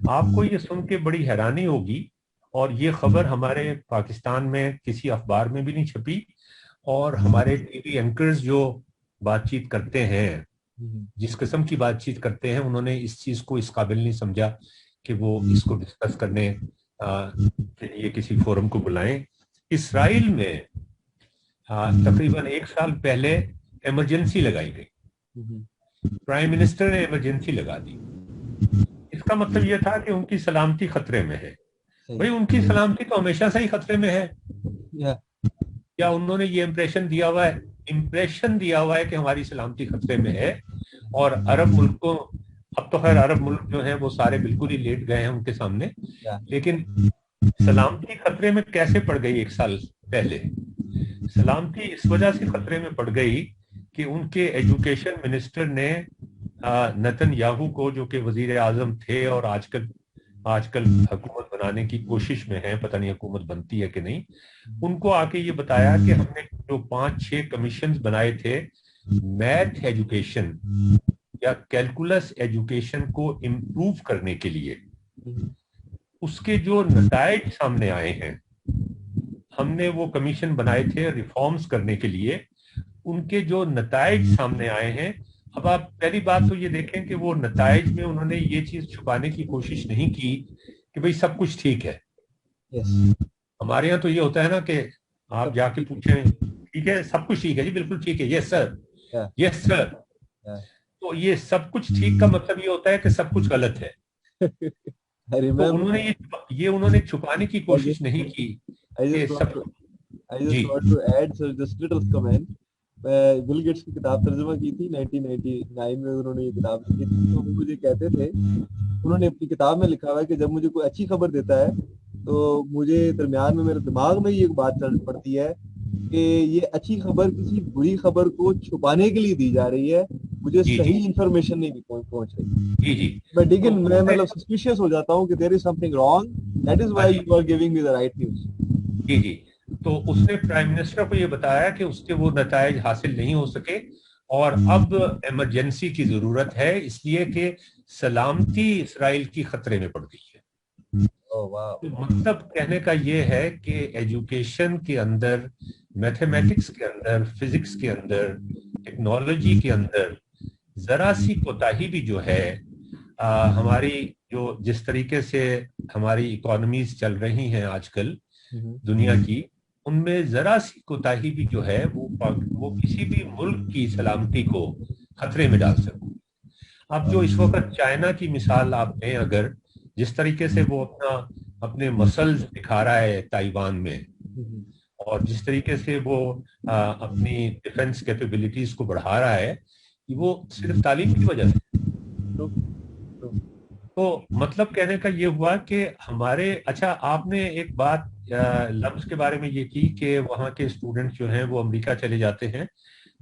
آپ کو یہ سن کے بڑی حیرانی ہوگی، اور یہ خبر ہمارے پاکستان میں کسی اخبار میں بھی نہیں چھپی، اور ہمارے ٹی وی اینکرز جو بات چیت کرتے ہیں، جس قسم کی بات چیت کرتے ہیں، انہوں نے اس چیز کو اس قابل نہیں سمجھا کہ وہ اس کو ڈسکس کرنے کے لیے کسی فورم کو بلائیں۔ اسرائیل میں تقریباً 1 سال پہلے ایمرجنسی لگائی گئی، پرائم منسٹر نے ایمرجنسی لگا دی۔ اس کا مطلب یہ تھا کہ ان کی سلامتی خطرے میں ہے۔ بھئی ان کی سلامتی تو ہمیشہ سے ہی خطرے میں ہے، یا انہوں نے یہ امپریشن دیا ہوا ہے کہ ہماری سلامتی خطرے میں ہے؟ اور عرب ملکوں، اب تو خیر عرب ملک جو ہیں وہ سارے بالکل ہی لیٹ گئے ہیں ان کے سامنے، لیکن سلامتی خطرے میں کیسے پڑ گئی 1 سال پہلے؟ سلامتی اس وجہ سے خطرے میں پڑ گئی کہ ان کے ایجوکیشن منسٹر نے نتن یاہو کو، جو کہ وزیر اعظم تھے اور آج کل حکومت بنانے کی کوشش میں ہیں، پتہ نہیں حکومت بنتی ہے کہ نہیں، ان کو آ کے یہ بتایا کہ ہم نے جو 5-6 کمیشنز بنائے تھے میتھ ایجوکیشن یا کیلکولس ایجوکیشن کو امپروو کرنے کے لیے، اس کے جو نتائج سامنے آئے ہیں، ہم نے وہ کمیشن بنائے تھے ریفارمز کرنے کے لیے، ان کے جو نتائج سامنے آئے ہیں، اب آپ پہلی بات تو یہ دیکھیں کہ وہ نتائج میں انہوں نے یہ چیز چھپانے کی کوشش نہیں کی کہ بھئی سب کچھ ٹھیک ہے۔ ہمارے یہاں تو یہ ہوتا ہے نا کہ آپ جا کے پوچھیں ٹھیک ہے، سب کچھ ٹھیک ہے، جی بالکل ٹھیک ہے، یس سر، یس سر۔ تو یہ سب کچھ ٹھیک کا مطلب یہ ہوتا ہے کہ سب کچھ غلط ہے۔ تو انہوں نے چھپانے کی کوشش نہیں کی کہ سب۔ جی بل گیٹس کی کتاب ترجمہ کی تھی 1999 میں، انہوں نے یہ کتاب لکھی تھی، تو وہ مجھے کہتے تھے، انہوں نے اپنی کتاب میں لکھا ہوا ہے کہ جب مجھے کوئی اچھی خبر دیتا ہے تو مجھے درمیان میں میرے دماغ میں یہ بات چل پڑتی ہے کہ یہ اچھی خبر کسی بری خبر کو چھپانے کے لیے دی جا رہی ہے، مجھے صحیح انفارمیشن نہیں پہنچ رہی۔ میں مطلب سسپیشیس ہو جاتا ہوں کہ there is something wrong, that is why you are giving me the right news۔ جی تو اس نے پرائم منسٹر کو یہ بتایا کہ اس کے وہ نتائج حاصل نہیں ہو سکے، اور اب ایمرجنسی کی ضرورت ہے، اس لیے کہ سلامتی اسرائیل کی خطرے میں پڑ گئی ہے۔ مطلب کہنے کا یہ ہے کہ ایجوکیشن کے اندر، میتھمیٹکس کے اندر، فزکس کے اندر، ٹیکنالوجی کے اندر ذرا سی کوتاہی بھی جو ہے، ہماری جو جس طریقے سے ہماری اکانومیز چل رہی ہیں آج کل دنیا کی، ان میں ذرا سی کوتاہی بھی جو ہے وہ کسی بھی ملک کی سلامتی کو خطرے میں ڈال سکتی۔ اب جو اس وقت چائنا کی مثال آپ لیں، اگر جس طریقے سے وہ اپنے مسلز دکھا رہا ہے تائیوان میں، اور جس طریقے سے وہ اپنی ڈیفنس کیپیبلٹیز کو بڑھا رہا ہے، وہ صرف تعلیم کی وجہ سے۔ تو مطلب کہنے کا یہ ہوا کہ ہمارے، اچھا آپ نے ایک بات لفظ کے بارے میں یہ کی کہ وہاں کے اسٹوڈنٹس جو ہیں وہ امریکہ چلے جاتے ہیں،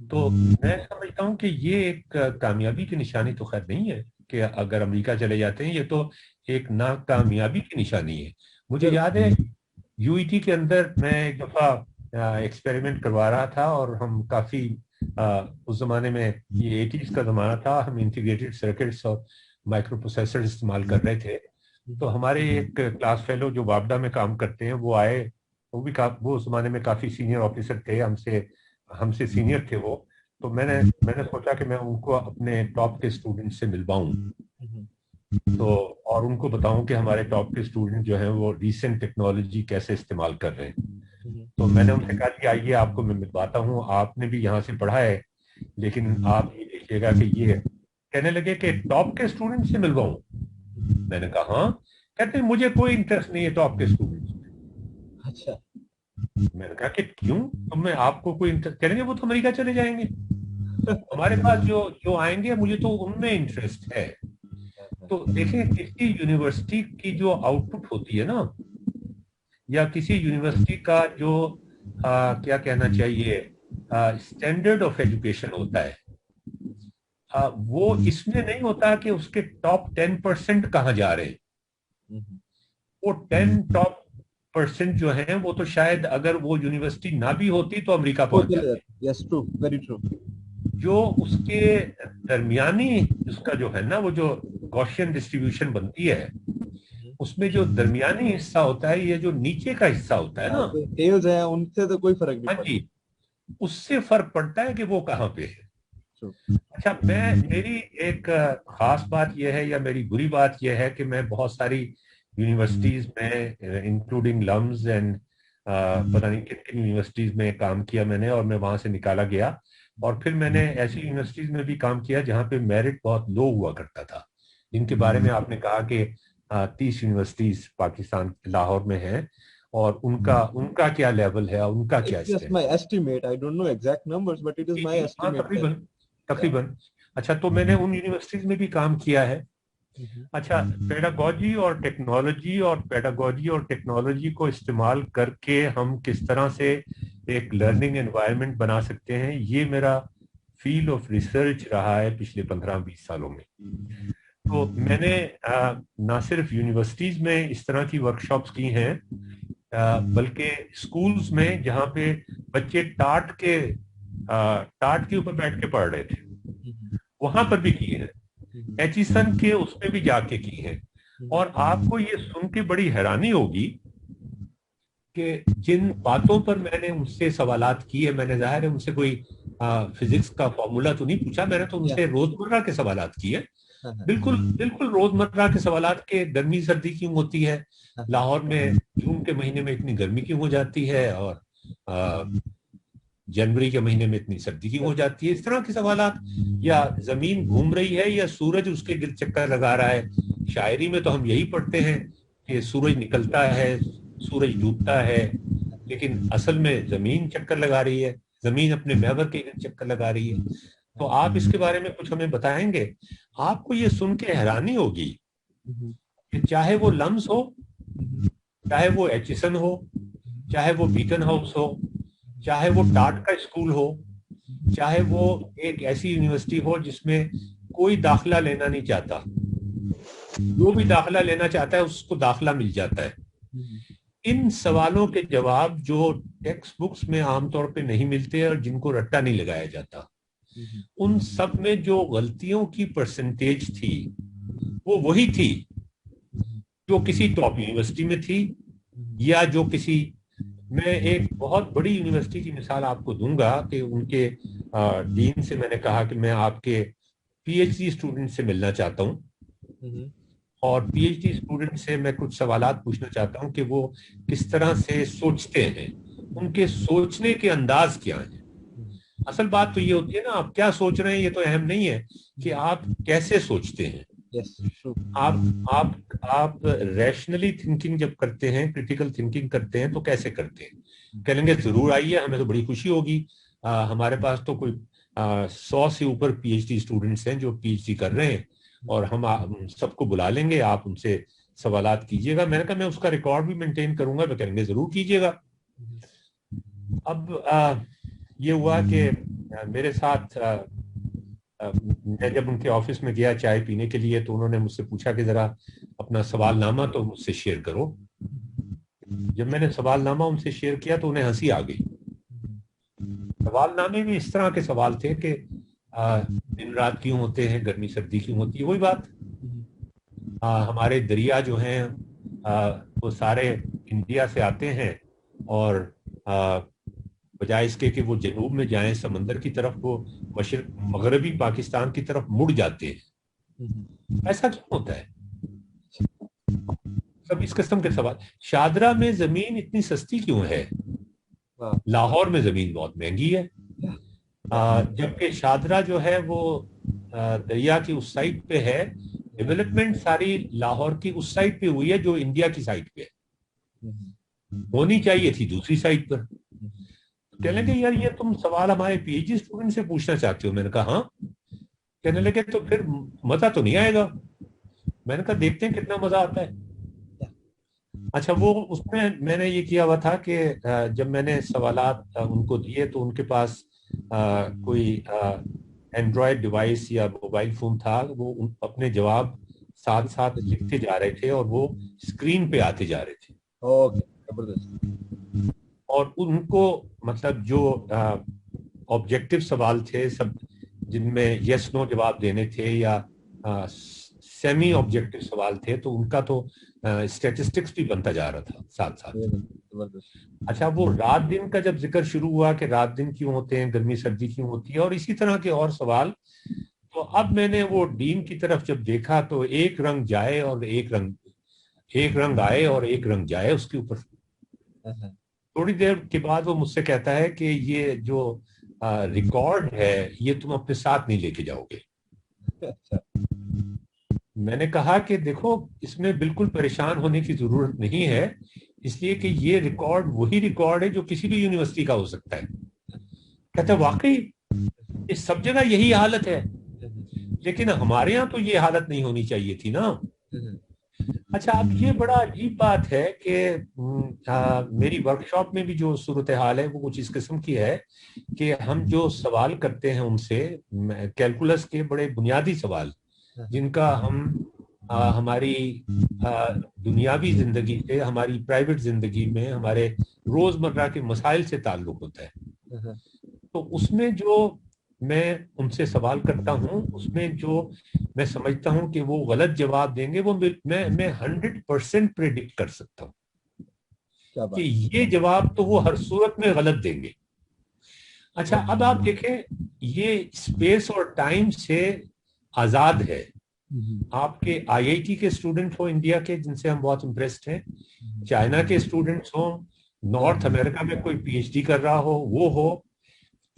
تو میں سمجھتا ہوں کہ یہ ایک کامیابی کی نشانی تو خیر نہیں ہے کہ اگر امریکہ چلے جاتے ہیں، یہ تو ایک ناکامیابی کی نشانی ہے۔ مجھے یاد ہے یو ای ٹی کے اندر میں ایک دفعہ ایکسپیریمنٹ کروا رہا تھا، اور ہم کافی اس زمانے میں، یہ 80s کا زمانہ تھا، ہم انٹیگریٹڈ سرکٹس اور مائکرو پروسیسر استعمال کر رہے تھے۔ تو ہمارے ایک کلاس فیلو جو وابڈا میں کام کرتے ہیں وہ آئے، وہ اس زمانے میں کافی سینئر آفیسر تھے، ہم سے سینئر تھے وہ۔ تو میں نے سوچا کہ میں ان کو اپنے ٹاپ کے اسٹوڈنٹ سے ملواؤں، تو اور ان کو بتاؤں کہ ہمارے ٹاپ کے اسٹوڈنٹ جو ہیں وہ ریسنٹ ٹیکنالوجی کیسے استعمال کر رہے ہیں۔ تو میں نے ان سے کہا کہ آئیے آپ کو میں ملواتا ہوں، آپ نے بھی یہاں سے پڑھا ہے، لیکن آپ یہ دیکھیے گا کہ یہ کہنے لگے کہ ٹاپ کے اسٹوڈنٹ سے ملواؤں۔ میں نے کہا ہاں، کہتے ہیں مجھے کوئی انٹرسٹ نہیں ہے ٹاپ کے اسٹوڈنٹ میں۔ اچھا، میں نے کہا کہ کیوں، تم میں آپ کو کوئی انٹرسٹ؟ کہہ رہے ہیں وہ تو امریکہ چلے جائیں گے، ہمارے پاس جو آئیں گے مجھے تو ان میں انٹرسٹ ہے۔ تو دیکھیں کسی یونیورسٹی کی جو آؤٹ پٹ ہوتی ہے نا، یا کسی یونیورسٹی کا جو کیا کہنا چاہیے اسٹینڈرڈ آف ایجوکیشن ہوتا ہے، وہ اس میں نہیں ہوتا کہ اس کے ٹاپ 10% کہاں جا رہے ہیں۔ وہ 10 ٹاپ % جو ہیں وہ تو شاید اگر وہ یونیورسٹی نہ بھی ہوتی تو امریکہ پہنچ جاتی۔ یس ٹرو، ویری ٹرو۔ جو اس کے درمیانی اس کا جو ہے نا، وہ جو गॉसियन डिस्ट्रीब्यूशन बनती है, उसमें जो दरमियानी हिस्सा होता है, ये जो नीचे का हिस्सा होता है ना, टेल्स है, उनसे तो कोई फर्क नहीं हाँ पड़ता। जी, उससे फर्क पड़ता है कि वो कहाँ पे है। True. अच्छा, मेरी एक खास बात यह है या मेरी बुरी बात यह है कि मैं बहुत सारी यूनिवर्सिटीज में इंक्लूडिंग लम्स एंड पता नहीं किन किन यूनिवर्सिटीज में काम किया मैंने, और मैं वहां से निकाला गया। और फिर मैंने ऐसी यूनिवर्सिटीज में भी काम किया जहाँ पे मेरिट बहुत लो हुआ करता था, जिनके बारे में आपने कहा कि 30 यूनिवर्सिटीज पाकिस्तान लाहौर में हैं, और उनका उनका क्या लेवल है, उनका क्या It's just my stand estimate. I don't know exact numbers, but it is my है। हाँ, estimate that तकरीबन yeah. तकरीबन। अच्छा, तो मैंने उन यूनिवर्सिटीज में भी काम किया है। अच्छा, पेडागोजी और टेक्नोलॉजी को इस्तेमाल करके हम किस तरह से एक लर्निंग एनवायरनमेंट बना सकते हैं, ये मेरा फील्ड ऑफ रिसर्च रहा है पिछले 15-20 सालों में। तो मैंने ना सिर्फ यूनिवर्सिटीज में इस तरह की वर्कशॉप्स की हैं, बल्कि स्कूल्स में जहाँ पे बच्चे टाट के ऊपर बैठ के पढ़ रहे थे, वहां पर भी की है। एचिसन के उसमें भी जाके की है। और आपको ये सुन के बड़ी हैरानी होगी कि जिन बातों पर मैंने उनसे सवालात किए, मैंने जाहिर है उनसे कोई फिजिक्स का फॉर्मूला तो नहीं पूछा, मैंने तो उनसे रोजमर्रा के सवालात किए। बिल्कुल बिल्कुल रोजमर्रा के सवालात के गर्मी सर्दी क्यों होती है, लाहौर में जून के महीने में इतनी गर्मी क्यों हो जाती है, और जनवरी के महीने में इतनी सर्दी क्यों हो जाती है, इस तरह के सवालात। या जमीन घूम रही है या सूरज उसके गिर्द चक्कर लगा रहा है। शायरी में तो हम यही पढ़ते हैं कि सूरज निकलता है, सूरज डूबता है, लेकिन असल में जमीन चक्कर लगा रही है, जमीन अपने महवर के गिर्द चक्कर लगा रही है। तो आप इसके बारे में कुछ हमें बताएंगे? आपको ये सुन के हैरानी होगी कि चाहे वो लम्स हो, चाहे वो एचिसन हो, चाहे वो बीटन हाउस हो, चाहे वो टाट का स्कूल हो, चाहे वो एक ऐसी यूनिवर्सिटी हो जिसमें कोई दाखिला लेना नहीं चाहता, जो भी दाखिला लेना चाहता है उसको दाखिला मिल जाता है। इन सवालों के जवाब जो टेक्स्ट बुक्स में आमतौर पे नहीं मिलते और जिनको रट्टा नहीं लगाया जाता, उन सब में जो गलतियों की परसेंटेज थी वो वही थी जो किसी टॉप यूनिवर्सिटी में थी, या जो किसी, मैं एक बहुत बड़ी यूनिवर्सिटी की मिसाल आपको दूंगा कि उनके डीन से मैंने कहा कि मैं आपके पीएचडी स्टूडेंट से मिलना चाहता हूं, और पीएचडी स्टूडेंट से मैं कुछ सवालात पूछना चाहता हूं कि वो किस तरह से सोचते हैं, उनके सोचने के अंदाज क्या हैं। असल बात तो ये होती है ना, आप क्या सोच रहे हैं ये तो अहम नहीं है, कि आप कैसे सोचते हैं। आप रैशनली थिंकिंग जब करते हैं, क्रिटिकल थिंकिंग करते हैं, तो कैसे करते हैं? कहेंगे जरूर आइए, हमें तो बड़ी खुशी होगी, हमारे पास तो कोई 100 से ऊपर पीएचडी स्टूडेंट्स हैं जो पीएचडी कर रहे हैं, और हम सबको बुला लेंगे, आप उनसे सवालात कीजिएगा। मैंने कहा मैं उसका रिकॉर्ड भी मेंटेन करूंगा। वे कहेंगे जरूर कीजिएगा। अब ये हुआ कि मेरे साथ मैं जब उनके ऑफिस में गया चाय पीने के लिए, तो उन्होंने मुझसे पूछा कि जरा अपना सवालनामा तो मुझसे शेयर करो। जब मैंने सवालनामा उनसे शेयर किया तो उन्हें हंसी आ गई। सवालनामे में इस तरह के सवाल थे कि दिन रात क्यों होते हैं, गर्मी सर्दी क्यों होती है, वही बात। हमारे दरिया जो हैं वो सारे इंडिया से आते हैं, और बजाय इसके कि वो जनूब में जाएं समंदर की तरफ, वो मगरबी पाकिस्तान की तरफ मुड़ जाते हैं। ऐसा क्यों होता है? सब इस किस्म के सवाल। शादरा में जमीन इतनी सस्ती क्यों है? लाहौर में जमीन बहुत महंगी है, जबकि शादरा जो है वो दरिया की उस साइड पे है। डेवलपमेंट सारी लाहौर की उस साइड पे हुई है जो इंडिया की साइड पे है, होनी चाहिए थी दूसरी साइड पर। कहने लगे यार ये तुम सवाल हमारे पीएचडी स्टूडेंट से पूछना चाहते हो? मैंने कहा हाँ। कहने लगे तो फिर मजा तो नहीं आएगा। मैंने कहा देखते हैं कितना मजा आता है। अच्छा, वो उसमें मैंने ये किया हुआ था कि जब मैंने सवालात उनको दिए तो उनके पास कोई एंड्रॉयड डिवाइस या मोबाइल फोन था, वो अपने जवाब साथ साथ लिखते जा रहे थे और वो स्क्रीन पे आते जा रहे थे। और उनको मतलब जो ऑब्जेक्टिव सवाल थे सब, जिनमें यस नो जवाब देने थे या सेमी ऑब्जेक्टिव सवाल थे, तो उनका तो स्टैटिस्टिक्स भी बनता जा रहा था साथ साथ। जबरदस्त। अच्छा, वो रात दिन का जब जिक्र शुरू हुआ कि रात दिन क्यों होते हैं, गर्मी सर्दी क्यों होती है, और इसी तरह के और सवाल, तो अब मैंने वो डीन की तरफ जब देखा तो एक रंग जाए और एक रंग आए और एक रंग जाए उसके ऊपर। थोड़ी देर के बाद वो मुझसे कहता है कि ये जो रिकॉर्ड है ये तुम अपने साथ नहीं लेके जाओगे। अच्छा। मैंने कहा कि देखो, इसमें बिल्कुल परेशान होने की जरूरत नहीं है, इसलिए कि ये रिकॉर्ड वही रिकॉर्ड है जो किसी भी यूनिवर्सिटी का हो सकता है। कहते वाकई इस सब जगह यही हालत है, लेकिन हमारे यहाँ तो ये हालत नहीं होनी चाहिए थी ना। अच्छा, अब ये बड़ा अजीब बात है कि मेरी वर्कशॉप में भी जो सूरत हाल है वो कुछ इस किस्म की है कि हम जो सवाल करते हैं उनसे, कैलकुलस के बड़े बुनियादी सवाल जिनका हम हमारी दुनियावी जिंदगी से, हमारी प्राइवेट जिंदगी में, हमारे रोजमर्रा के मसाइल से ताल्लुक होता है, तो उसमें जो मैं उनसे सवाल करता हूं उसमें जो मैं समझता हूं कि वो गलत जवाब देंगे, वो मैं 100% प्रेडिक्ट कर सकता हूं कि ये जवाब तो वो हर सूरत में गलत देंगे। अच्छा, अब आप देखें, ये स्पेस और टाइम से आजाद है। आपके आईआईटी के स्टूडेंट हो इंडिया के जिनसे हम बहुत इम्प्रेस्ड हैं, चाइना के स्टूडेंट्स हो, नॉर्थ अमेरिका में कोई पीएचडी कर रहा हो वो हो,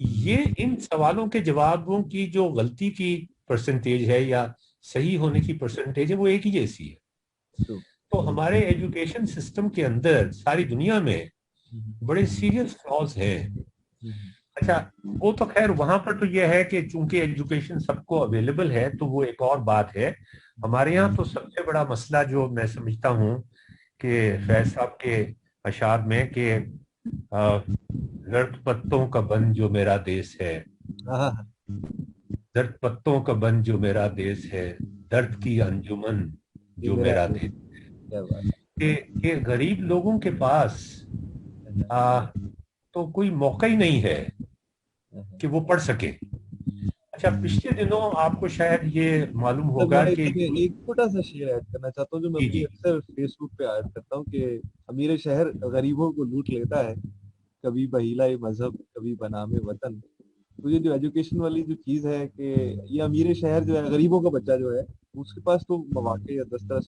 ये इन सवालों के जवाबों की जो गलती की परसेंटेज है या सही होने की परसेंटेज है वो एक ही जैसी है। तो हमारे एजुकेशन सिस्टम के अंदर सारी दुनिया में बड़े सीरियस फ्लॉज हैं। अच्छा, वो तो खैर वहां पर तो ये है कि चूंकि एजुकेशन सबको अवेलेबल है तो वो एक और बात है। हमारे यहाँ तो सबसे बड़ा मसला जो मैं समझता हूँ कि फैज साहब के अशार में कि दर्द पत्तों का बन जो मेरा देश है, दर्द पत्तों का बन जो मेरा देश है, दर्द की अंजुमन जो मेरा देश है, कि गरीब लोगों के पास तो कोई मौका ही नहीं है कि वो पढ़ सके। अच्छा, पिछले दिनों आपको शायद ये मालूम होगा मैं कि एक छोटा सा शेर ऐड करना चाहता हूँ जो मैं अपनी अक्सर फेसबुक पे ऐड करता हूँ कि अमीर शहर गरीबों को लूट लेता है, कभी बहीला मजहब कभी बनामे वतन। तो ये जो एजुकेशन वाली जो चीज है कि ये अमीर शहर जो है गरीबों का बच्चा जो है उसके पास तो मौके या दस्तरस